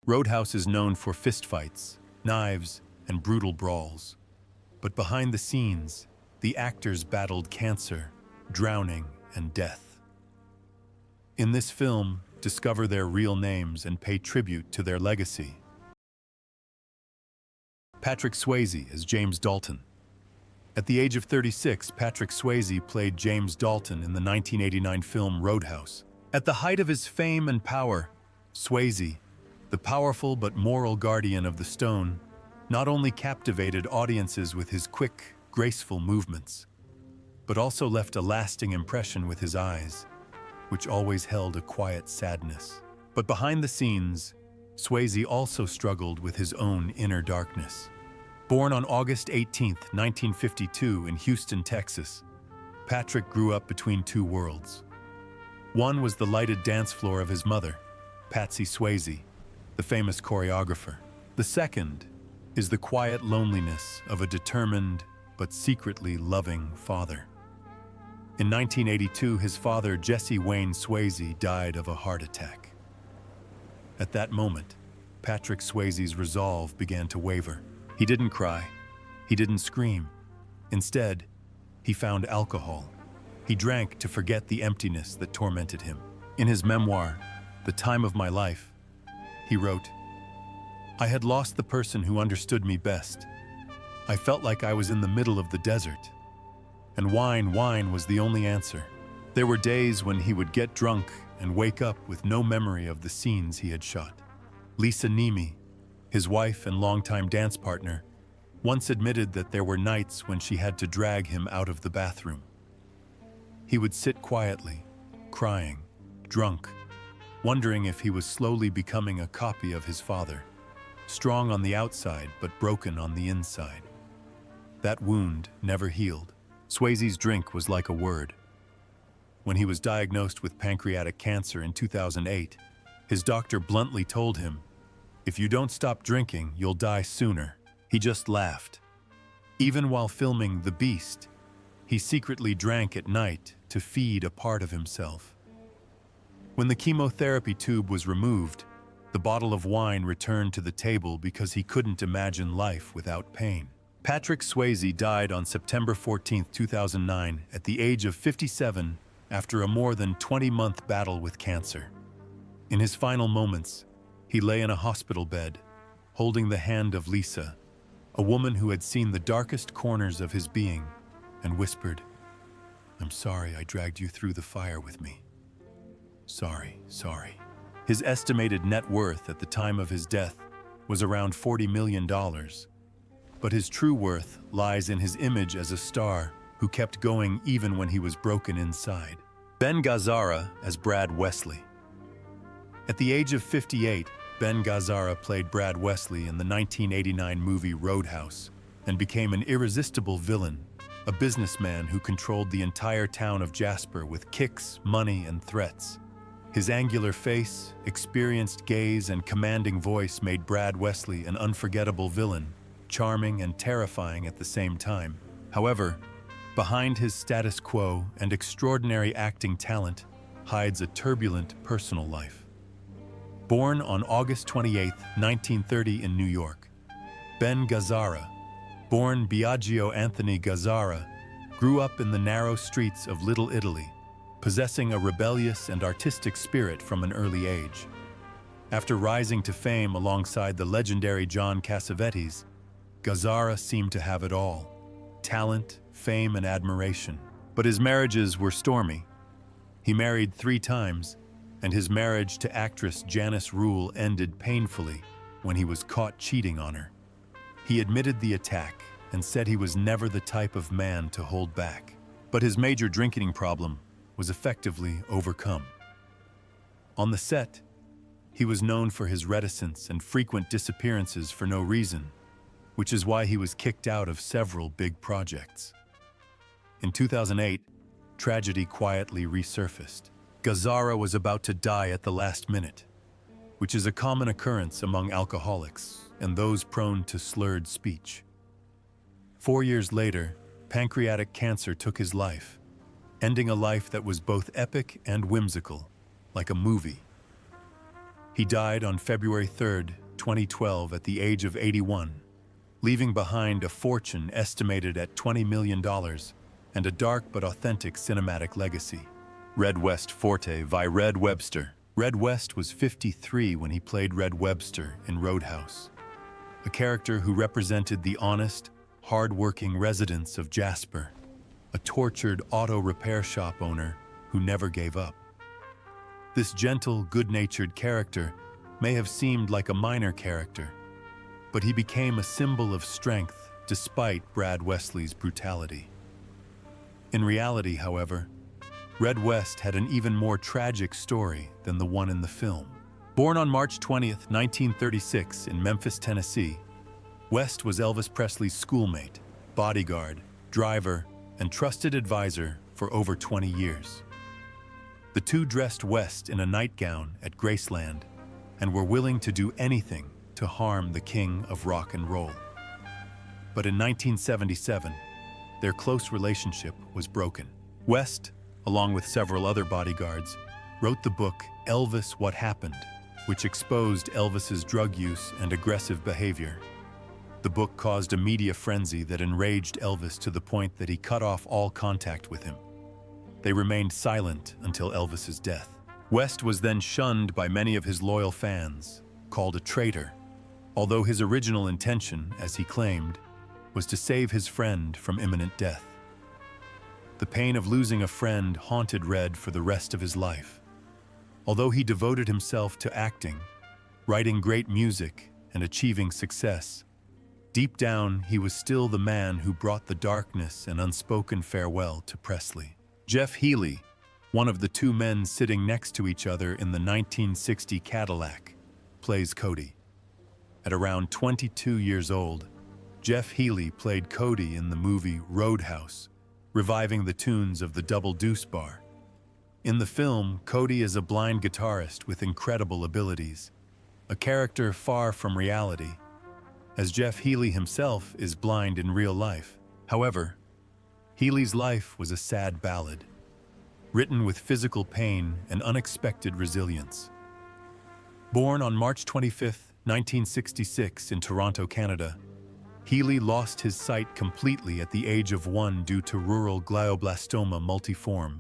Roadhouse is known for fistfights, knives, and brutal brawls. But behind the scenes, the actors battled cancer, drowning, and death. In this film, discover their real names and pay tribute to their legacy. Patrick Swayze as James Dalton. At the age of 36, Patrick Swayze played James Dalton in the 1989 film Roadhouse. At the height of his fame and power, Swayze, the powerful but moral guardian of the stone, not only captivated audiences with his quick, graceful movements, but also left a lasting impression with his eyes, which always held a quiet sadness. But behind the scenes, Swayze also struggled with his own inner darkness. Born on August 18, 1952 in Houston, Texas, Patrick grew up between two worlds. One was the lighted dance floor of his mother, Patsy Swayze, the famous choreographer. The second is the quiet loneliness of a determined but secretly loving father. In 1982, his father, Jesse Wayne Swayze, died of a heart attack. At that moment, Patrick Swayze's resolve began to waver. He didn't cry. He didn't scream. Instead, he found alcohol. He drank to forget the emptiness that tormented him. In his memoir, The Time of My Life, he wrote, "I had lost the person who understood me best. I felt like I was in the middle of the desert. And wine was the only answer." There were days when he would get drunk and wake up with no memory of the scenes he had shot. Lisa Nemi, his wife and longtime dance partner, once admitted that there were nights when she had to drag him out of the bathroom. He would sit quietly, crying, drunk, wondering if he was slowly becoming a copy of his father, strong on the outside but broken on the inside. That wound never healed. Swayze's drink was like a word. When he was diagnosed with pancreatic cancer in 2008, his doctor bluntly told him, "If you don't stop drinking, you'll die sooner." He just laughed. Even while filming The Beast, he secretly drank at night to feed a part of himself. When the chemotherapy tube was removed, the bottle of wine returned to the table because he couldn't imagine life without pain. Patrick Swayze died on September 14, 2009, at the age of 57 after a more than 20-month battle with cancer. In his final moments, he lay in a hospital bed, holding the hand of Lisa, a woman who had seen the darkest corners of his being, and whispered, "I'm sorry I dragged you through the fire with me. Sorry." His estimated net worth at the time of his death was around $40 million. But his true worth lies in his image as a star who kept going even when he was broken inside. Ben Gazzara as Brad Wesley. At the age of 58, Ben Gazzara played Brad Wesley in the 1989 movie Roadhouse and became an irresistible villain, a businessman who controlled the entire town of Jasper with kicks, money, and threats. His angular face, experienced gaze, and commanding voice made Brad Wesley an unforgettable villain, charming and terrifying at the same time. However, behind his status quo and extraordinary acting talent hides a turbulent personal life. Born on August 28, 1930 in New York, Ben Gazzara, born Biagio Anthony Gazzara, grew up in the narrow streets of Little Italy, possessing a rebellious and artistic spirit from an early age. After rising to fame alongside the legendary John Cassavetes, Gazzara seemed to have it all: talent, fame, and admiration. But his marriages were stormy. He married 3 times, and his marriage to actress Janice Rule ended painfully when he was caught cheating on her. He admitted the attack and said he was never the type of man to hold back. But his major drinking problem was effectively overcome. On the set, he was known for his reticence and frequent disappearances for no reason, which is why he was kicked out of several big projects. In 2008, tragedy quietly resurfaced. Gazzara was about to die at the last minute, which is a common occurrence among alcoholics and those prone to slurred speech. 4 years later, pancreatic cancer took his life, ending a life that was both epic and whimsical, like a movie. He died on February 3, 2012, at the age of 81, leaving behind a fortune estimated at $20 million and a dark but authentic cinematic legacy. Red West Forte by Red Webster. Red West was 53 when he played Red Webster in Roadhouse, a character who represented the honest, hard-working residents of Jasper, a tortured auto repair shop owner who never gave up. This gentle, good-natured character may have seemed like a minor character, but he became a symbol of strength despite Brad Wesley's brutality. In reality, however, Red West had an even more tragic story than the one in the film. Born on March 20, 1936, in Memphis, Tennessee, West was Elvis Presley's schoolmate, bodyguard, driver, and trusted advisor for over 20 years. The two dressed West in a nightgown at Graceland and were willing to do anything to harm the king of rock and roll. But in 1977, their close relationship was broken. West, along with several other bodyguards, wrote the book Elvis: What Happened, which exposed Elvis's drug use and aggressive behavior. The book caused a media frenzy that enraged Elvis to the point that he cut off all contact with him. They remained silent until Elvis's death. West was then shunned by many of his loyal fans, called a traitor, although his original intention, as he claimed, was to save his friend from imminent death. The pain of losing a friend haunted Red for the rest of his life. Although he devoted himself to acting, writing great music, and achieving success, deep down he was still the man who brought the darkness and unspoken farewell to Presley. Jeff Healey, one of the two men sitting next to each other in the 1960 Cadillac, plays Cody. At around 22 years old, Jeff Healey played Cody in the movie Roadhouse, reviving the tunes of the Double Deuce Bar. In the film, Cody is a blind guitarist with incredible abilities, a character far from reality, as Jeff Healey himself is blind in real life. However, Healey's life was a sad ballad, written with physical pain and unexpected resilience. Born on March 25, 1966 in Toronto, Canada, Healey lost his sight completely at the age of 1 due to rural glioblastoma multiforme,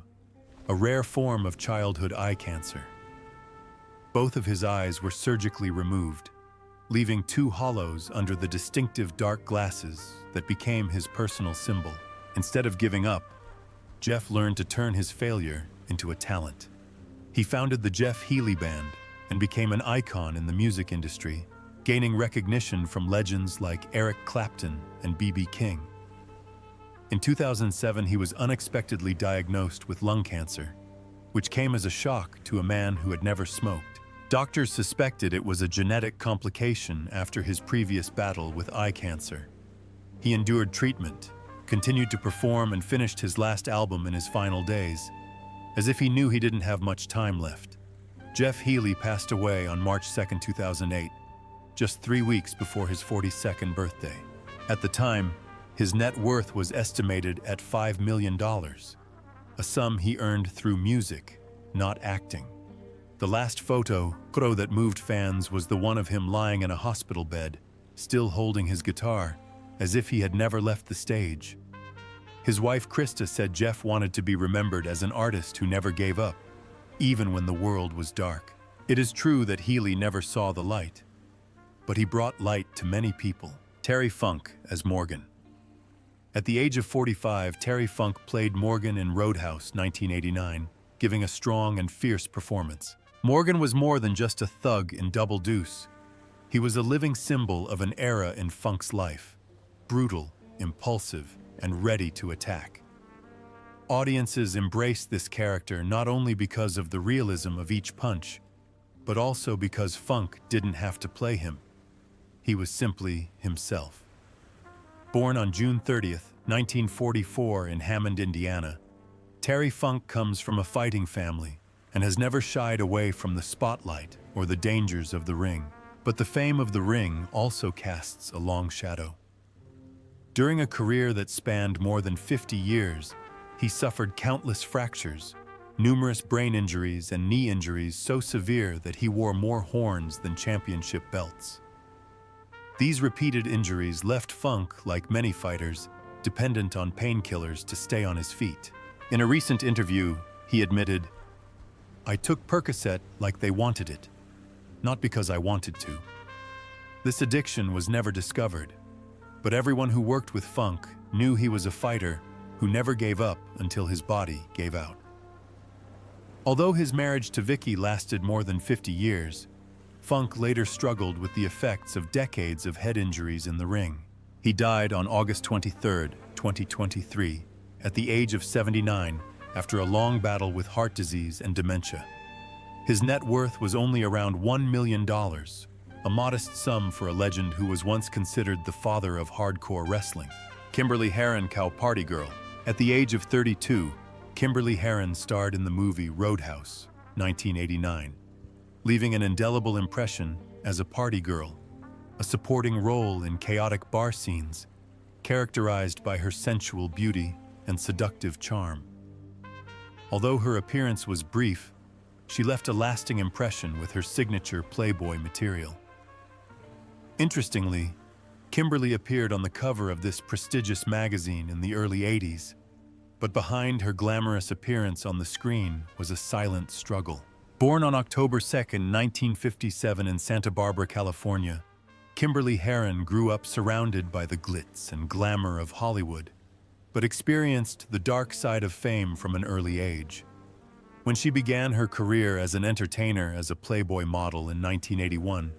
a rare form of childhood eye cancer. Both of his eyes were surgically removed, leaving 2 hollows under the distinctive dark glasses that became his personal symbol. Instead of giving up, Jeff learned to turn his failure into a talent. He founded the Jeff Healey Band and became an icon in the music industry, gaining recognition from legends like Eric Clapton and B.B. King. In 2007, he was unexpectedly diagnosed with lung cancer, which came as a shock to a man who had never smoked. Doctors suspected it was a genetic complication after his previous battle with eye cancer. He endured treatment, continued to perform, and finished his last album in his final days, as if he knew he didn't have much time left. Jeff Healey passed away on March 2, 2008, just 3 weeks before his 42nd birthday. At the time, his net worth was estimated at $5 million, a sum he earned through music, not acting. The last photo that moved fans was the one of him lying in a hospital bed, still holding his guitar, as if he had never left the stage. His wife Krista said Jeff wanted to be remembered as an artist who never gave up, even when the world was dark. It is true that Healey never saw the light, but he brought light to many people. Terry Funk as Morgan. At the age of 45, Terry Funk played Morgan in Roadhouse 1989, giving a strong and fierce performance. Morgan was more than just a thug in Double Deuce. He was a living symbol of an era in Funk's life, brutal, impulsive, and ready to attack. Audiences embraced this character not only because of the realism of each punch, but also because Funk didn't have to play him. He was simply himself. Born on June 30th, 1944 in Hammond, Indiana, Terry Funk comes from a fighting family and has never shied away from the spotlight or the dangers of the ring. But the fame of the ring also casts a long shadow. During a career that spanned more than 50 years, he suffered countless fractures, numerous brain injuries and knee injuries so severe that he wore more horns than championship belts. These repeated injuries left Funk, like many fighters, dependent on painkillers to stay on his feet. In a recent interview, he admitted, "I took Percocet like they wanted it, not because I wanted to." This addiction was never discovered, but everyone who worked with Funk knew he was a fighter who never gave up until his body gave out. Although his marriage to Vicky lasted more than 50 years, Funk later struggled with the effects of decades of head injuries in the ring. He died on August 23, 2023, at the age of 79 after a long battle with heart disease and dementia. His net worth was only around $1 million, a modest sum for a legend who was once considered the father of hardcore wrestling. Kimberly Herron, Cow Party Girl. At the age of 32, Kimberly Herron starred in the movie Roadhouse, 1989, leaving an indelible impression as a party girl, a supporting role in chaotic bar scenes, characterized by her sensual beauty and seductive charm. Although her appearance was brief, she left a lasting impression with her signature Playboy material. Interestingly, Kimberly appeared on the cover of this prestigious magazine in the early 80s, but behind her glamorous appearance on the screen was a silent struggle. Born on October 2, 1957 in Santa Barbara, California, Kimberly Herron grew up surrounded by the glitz and glamour of Hollywood, but experienced the dark side of fame from an early age. When she began her career as an entertainer as a Playboy model in 1981,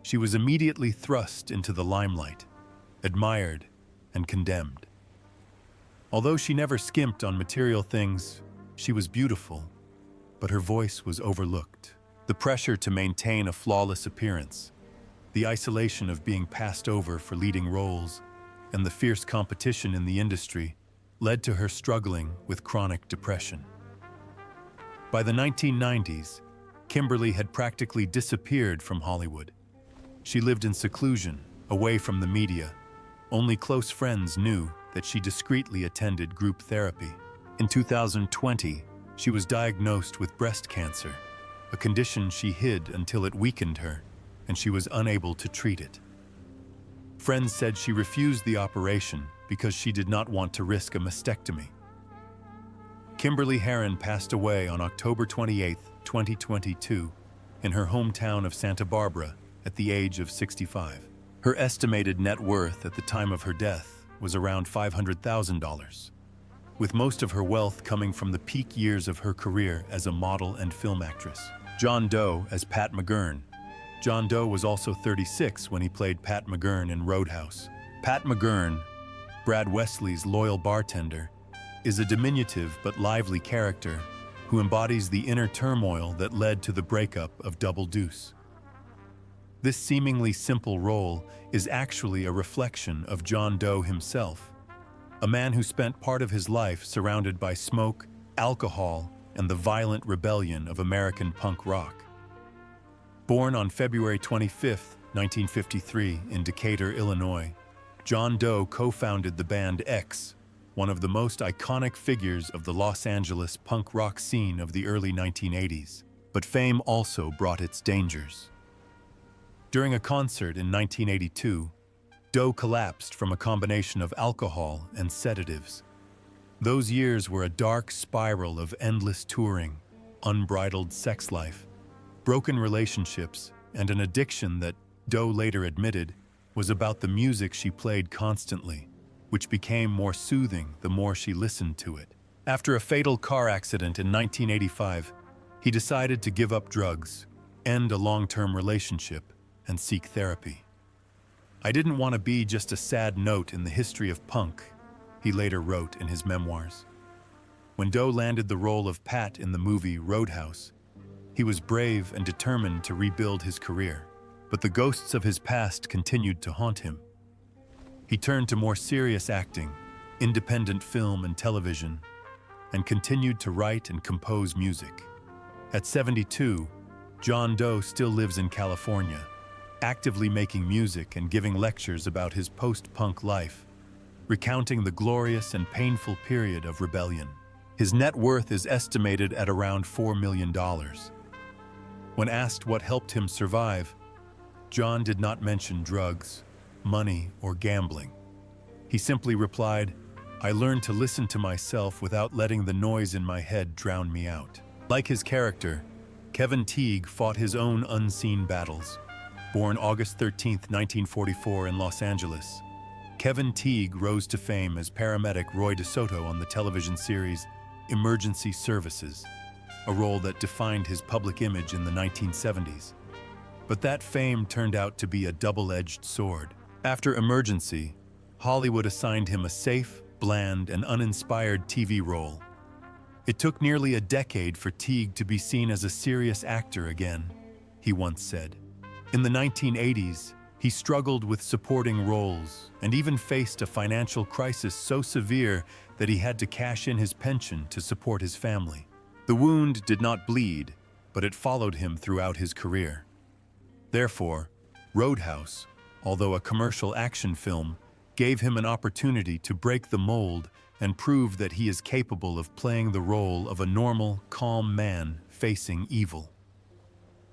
she was immediately thrust into the limelight, admired and condemned. Although she never skimped on material things, she was beautiful, but her voice was overlooked. The pressure to maintain a flawless appearance, the isolation of being passed over for leading roles, and the fierce competition in the industry led to her struggling with chronic depression. By the 1990s, Kimberly had practically disappeared from Hollywood. She lived in seclusion, away from the media. Only close friends knew that she discreetly attended group therapy. In 2020, she was diagnosed with breast cancer, a condition she hid until it weakened her, and she was unable to treat it. Friends said she refused the operation because she did not want to risk a mastectomy. Kimberly Herron passed away on October 28, 2022, in her hometown of Santa Barbara at the age of 65. Her estimated net worth at the time of her death was around $500,000, with most of her wealth coming from the peak years of her career as a model and film actress. John Doe as Pat McGurn. John Doe was also 36 when he played Pat McGurn in Roadhouse. Pat McGurn, Brad Wesley's loyal bartender, is a diminutive but lively character who embodies the inner turmoil that led to the breakup of Double Deuce. This seemingly simple role is actually a reflection of John Doe himself, a man who spent part of his life surrounded by smoke, alcohol, and the violent rebellion of American punk rock. Born on February 25, 1953, in Decatur, Illinois, John Doe co-founded the band X, one of the most iconic figures of the Los Angeles punk rock scene of the early 1980s. But fame also brought its dangers. During a concert in 1982, Doe collapsed from a combination of alcohol and sedatives. Those years were a dark spiral of endless touring, unbridled sex life, broken relationships, and an addiction that, Doe later admitted, was about the music she played constantly, which became more soothing the more she listened to it. After a fatal car accident in 1985, he decided to give up drugs, end a long-term relationship, and seek therapy. "I didn't want to be just a sad note in the history of punk," he later wrote in his memoirs. When Doe landed the role of Pat in the movie Roadhouse, he was brave and determined to rebuild his career, but the ghosts of his past continued to haunt him. He turned to more serious acting, independent film and television, and continued to write and compose music. At 72, John Doe still lives in California, actively making music and giving lectures about his post-punk life, recounting the glorious and painful period of rebellion. His net worth is estimated at around $4 million. When asked what helped him survive, John did not mention drugs, money, or gambling. He simply replied, "I learned to listen to myself without letting the noise in my head drown me out." Like his character, Kevin Teague fought his own unseen battles. Born August 13, 1944 in Los Angeles, Kevin Teague rose to fame as paramedic Roy DeSoto on the television series Emergency Services, a role that defined his public image in the 1970s. But that fame turned out to be a double-edged sword. After Emergency, Hollywood assigned him a safe, bland, and uninspired TV role. It took nearly a decade for Teague to be seen as a serious actor again, he once said. In the 1980s, he struggled with supporting roles and even faced a financial crisis so severe that he had to cash in his pension to support his family. The wound did not bleed, but it followed him throughout his career. Therefore, Roadhouse, although a commercial action film, gave him an opportunity to break the mold and prove that he is capable of playing the role of a normal, calm man facing evil.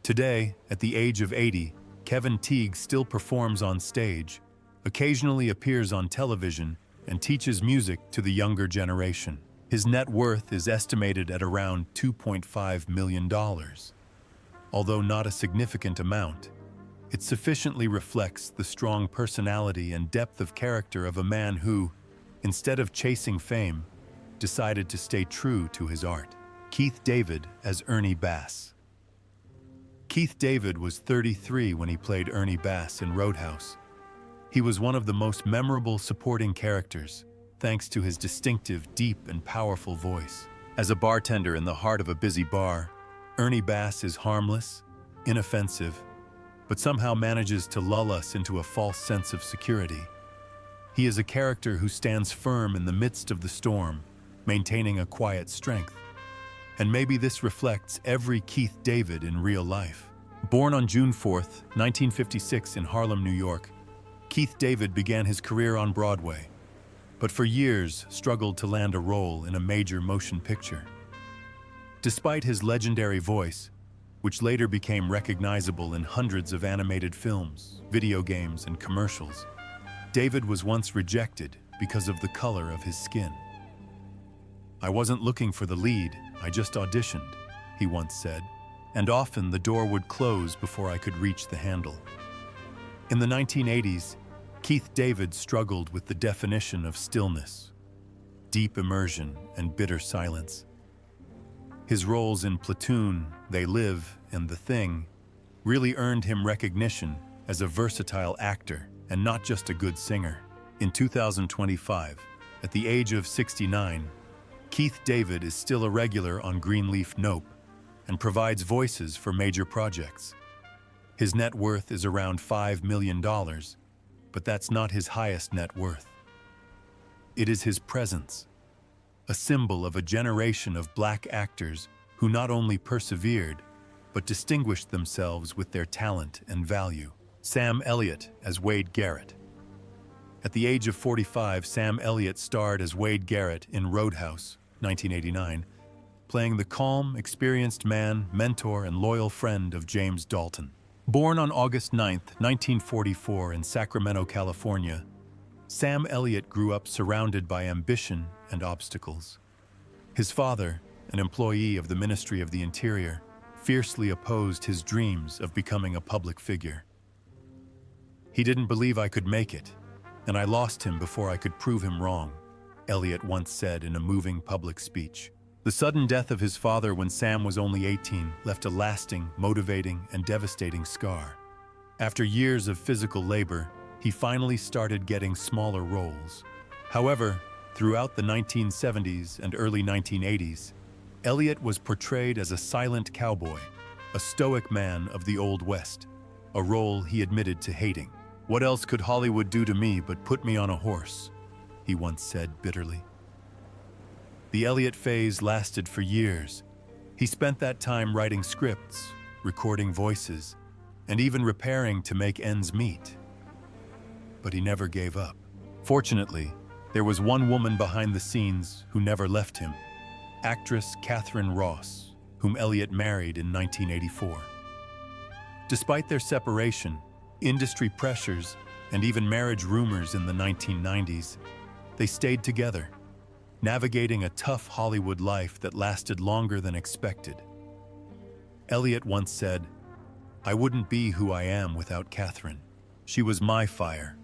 Today, at the age of 80, Kevin Teague still performs on stage, occasionally appears on television, and teaches music to the younger generation. His net worth is estimated at around $2.5 million. Although not a significant amount, it sufficiently reflects the strong personality and depth of character of a man who, instead of chasing fame, decided to stay true to his art. Keith David as Ernie Bass. Keith David was 33 when he played Ernie Bass in Roadhouse. He was one of the most memorable supporting characters, thanks to his distinctive, deep, and powerful voice. As a bartender in the heart of a busy bar, Ernie Bass is harmless, inoffensive, but somehow manages to lull us into a false sense of security. He is a character who stands firm in the midst of the storm, maintaining a quiet strength. And maybe this reflects every Keith David in real life. Born on June 4, 1956 in Harlem, New York, Keith David began his career on Broadway, but for years struggled to land a role in a major motion picture. Despite his legendary voice, which later became recognizable in hundreds of animated films, video games, and commercials, David was once rejected because of the color of his skin. "I wasn't looking for the lead, I just auditioned," he once said, and often the door would close before I could reach the handle. In the 1980s, Keith David struggled with the definition of stillness, deep immersion, and bitter silence. His roles in Platoon, They Live, and The Thing really earned him recognition as a versatile actor and not just a good singer. In 2025, at the age of 69, Keith David is still a regular on Greenleaf Nope and provides voices for major projects. His net worth is around $5 million, but that's not his highest net worth. It is his presence, a symbol of a generation of black actors who not only persevered, but distinguished themselves with their talent and value. Sam Elliott as Wade Garrett. At the age of 45, Sam Elliott starred as Wade Garrett in Roadhouse, 1989, playing the calm, experienced man, mentor, and loyal friend of James Dalton. Born on August 9, 1944 in Sacramento, California, Sam Elliott grew up surrounded by ambition and obstacles. His father, an employee of the Ministry of the Interior, fiercely opposed his dreams of becoming a public figure. "He didn't believe I could make it, and I lost him before I could prove him wrong," Elliott once said in a moving public speech. The sudden death of his father when Sam was only 18 left a lasting, motivating, and devastating scar. After years of physical labor, he finally started getting smaller roles. However, throughout the 1970s and early 1980s, Elliott was portrayed as a silent cowboy, a stoic man of the Old West, a role he admitted to hating. "What else could Hollywood do to me but put me on a horse?" he once said bitterly. The Elliott phase lasted for years. He spent that time writing scripts, recording voices, and even repairing to make ends meet. But he never gave up. Fortunately, there was one woman behind the scenes who never left him: actress Catherine Ross, whom Elliot married in 1984. Despite their separation, industry pressures, and even marriage rumors in the 1990s, they stayed together, navigating a tough Hollywood life that lasted longer than expected. Elliot once said, "I wouldn't be who I am without Catherine. She was my fire.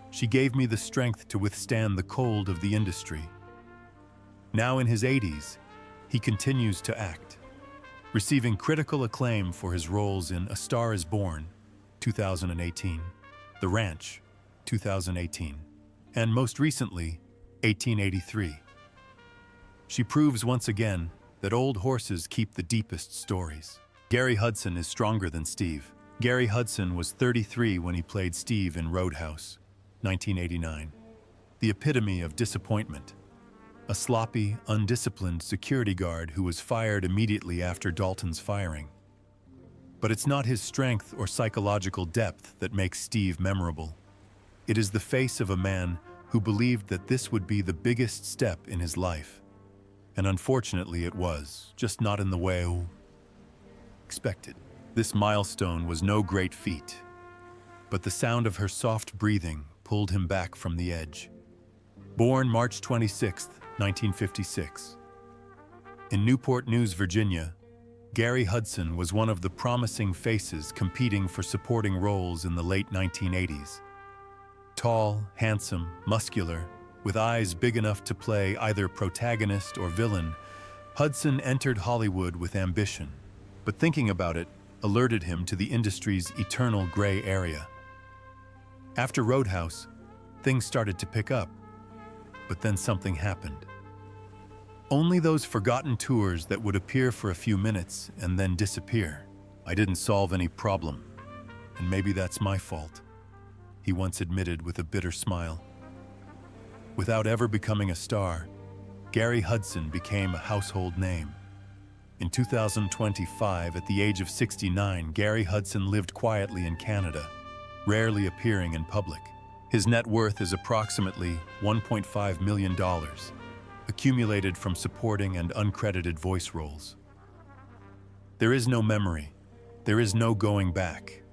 She gave me the strength to withstand the cold of the industry." Now in his 80s, he continues to act, receiving critical acclaim for his roles in A Star is Born, 2018, The Ranch, 2018, and most recently, 1883. She proves once again that old horses keep the deepest stories. Gary Hudson is stronger than Steve. Gary Hudson was 33 when he played Steve in Roadhouse, 1989. The epitome of disappointment. A sloppy, undisciplined security guard who was fired immediately after Dalton's firing. But it's not his strength or psychological depth that makes Steve memorable. It is the face of a man who believed that this would be the biggest step in his life. And unfortunately it was, just not in the way expected. This milestone was no great feat, but the sound of her soft breathing pulled him back from the edge. Born March 26, 1956. In Newport News, Virginia, Gary Hudson was one of the promising faces competing for supporting roles in the late 1980s. Tall, handsome, muscular, with eyes big enough to play either protagonist or villain, Hudson entered Hollywood with ambition, but thinking about it alerted him to the industry's eternal gray area. After Roadhouse, things started to pick up, but then something happened. Only those forgotten tours that would appear for a few minutes and then disappear. "I didn't solve any problem, and maybe that's my fault," he once admitted with a bitter smile. Without ever becoming a star, Gary Hudson became a household name. In 2025, at the age of 69, Gary Hudson lived quietly in Canada, rarely appearing in public. His net worth is approximately $1.5 million, accumulated from supporting and uncredited voice roles. There is no memory. There is no going back.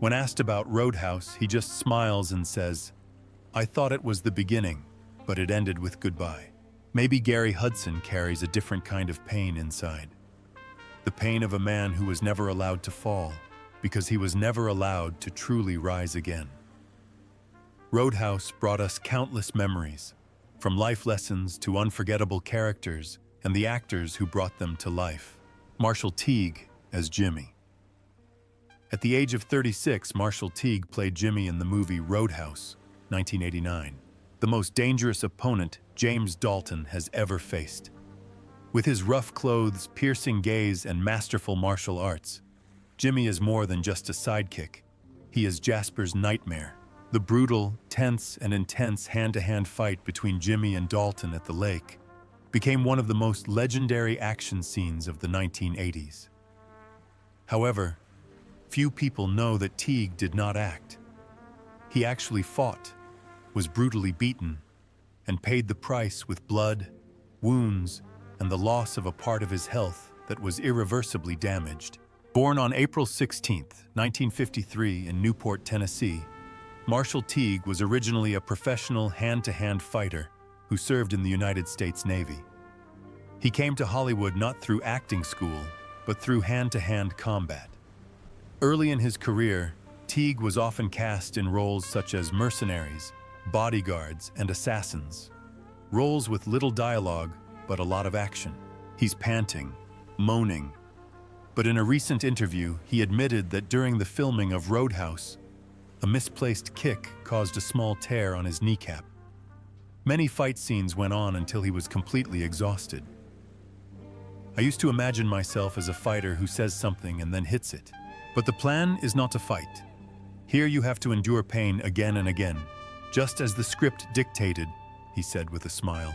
When asked about Roadhouse, he just smiles and says, "I thought it was the beginning, but it ended with goodbye." Maybe Gary Hudson carries a different kind of pain inside. The pain of a man who was never allowed to fall, because he was never allowed to truly rise again. Roadhouse brought us countless memories, from life lessons to unforgettable characters and the actors who brought them to life. Marshall Teague as Jimmy. At the age of 36, Marshall Teague played Jimmy in the movie Roadhouse, 1989, the most dangerous opponent James Dalton has ever faced. With his rough clothes, piercing gaze, and masterful martial arts, Jimmy is more than just a sidekick. He is Jasper's nightmare. The brutal, tense, and intense hand-to-hand fight between Jimmy and Dalton at the lake became one of the most legendary action scenes of the 1980s. However, few people know that Teague did not act. He actually fought, was brutally beaten, and paid the price with blood, wounds, and the loss of a part of his health that was irreversibly damaged. Born on April 16, 1953 in Newport, Tennessee, Marshall Teague was originally a professional hand-to-hand fighter who served in the United States Navy. He came to Hollywood not through acting school, but through hand-to-hand combat. Early in his career, Teague was often cast in roles such as mercenaries, bodyguards, and assassins. Roles with little dialogue, but a lot of action. He's panting, moaning. But in a recent interview, he admitted that during the filming of Roadhouse, a misplaced kick caused a small tear on his kneecap. Many fight scenes went on until he was completely exhausted. "I used to imagine myself as a fighter who says something and then hits it. But the plan is not to fight. Here you have to endure pain again and again, just as the script dictated," he said with a smile,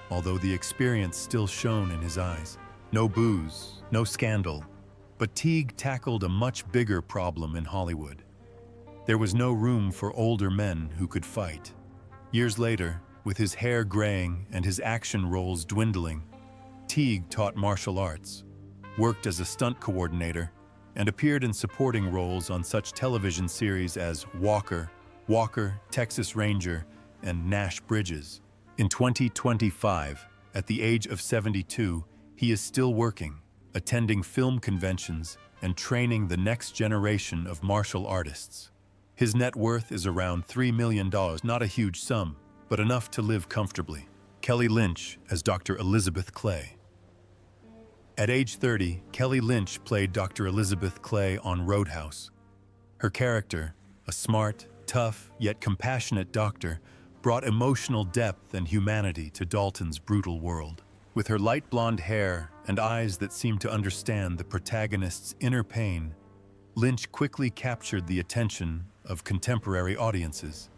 although the experience still shone in his eyes. No booze, no scandal, but Teague tackled a much bigger problem in Hollywood. There was no room for older men who could fight. Years later, with his hair graying and his action roles dwindling, Teague taught martial arts, worked as a stunt coordinator, and appeared in supporting roles on such television series as Walker, Texas Ranger, and Nash Bridges. In 2025, at the age of 72, he is still working, attending film conventions, and training the next generation of martial artists. His net worth is around $3 million, not a huge sum, but enough to live comfortably. Kelly Lynch as Dr. Elizabeth Clay. At age 30, Kelly Lynch played Dr. Elizabeth Clay on Roadhouse. Her character, a smart, tough, yet compassionate doctor, brought emotional depth and humanity to Dalton's brutal world. With her light blonde hair and eyes that seemed to understand the protagonist's inner pain, Lynch quickly captured the attention of contemporary audiences.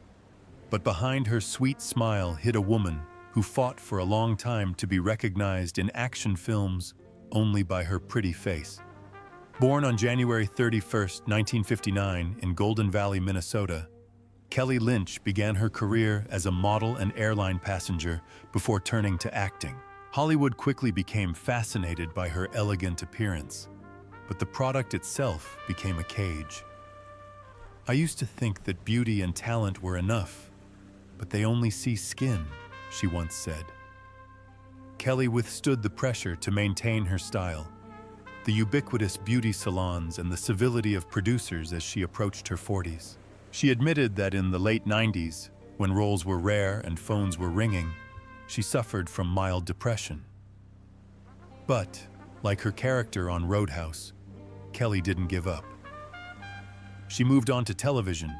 But behind her sweet smile hid a woman who fought for a long time to be recognized in action films only by her pretty face. Born on January 31, 1959 in Golden Valley, Minnesota, Kelly Lynch began her career as a model and airline passenger before turning to acting. Hollywood quickly became fascinated by her elegant appearance, but the product itself became a cage. "I used to think that beauty and talent were enough, but they only see skin," she once said. Kelly withstood the pressure to maintain her style, the ubiquitous beauty salons and the civility of producers as she approached her 40s. She admitted that in the late 90s, when roles were rare and phones were ringing, she suffered from mild depression. But, like her character on Roadhouse, Kelly didn't give up. She moved on to television,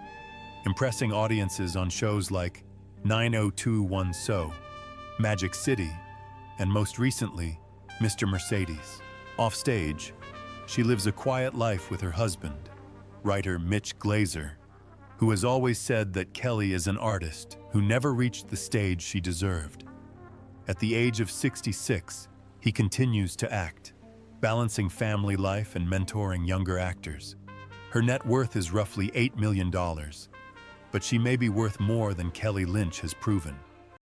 impressing audiences on shows like 90210 So, Magic City, and most recently, Mr. Mercedes. Offstage, she lives a quiet life with her husband, writer Mitch Glazer, who has always said that Kelly is an artist who never reached the stage she deserved. At the age of 66, he continues to act, balancing family life and mentoring younger actors. Her net worth is roughly $8 million, but she may be worth more than Kelly Lynch has proven.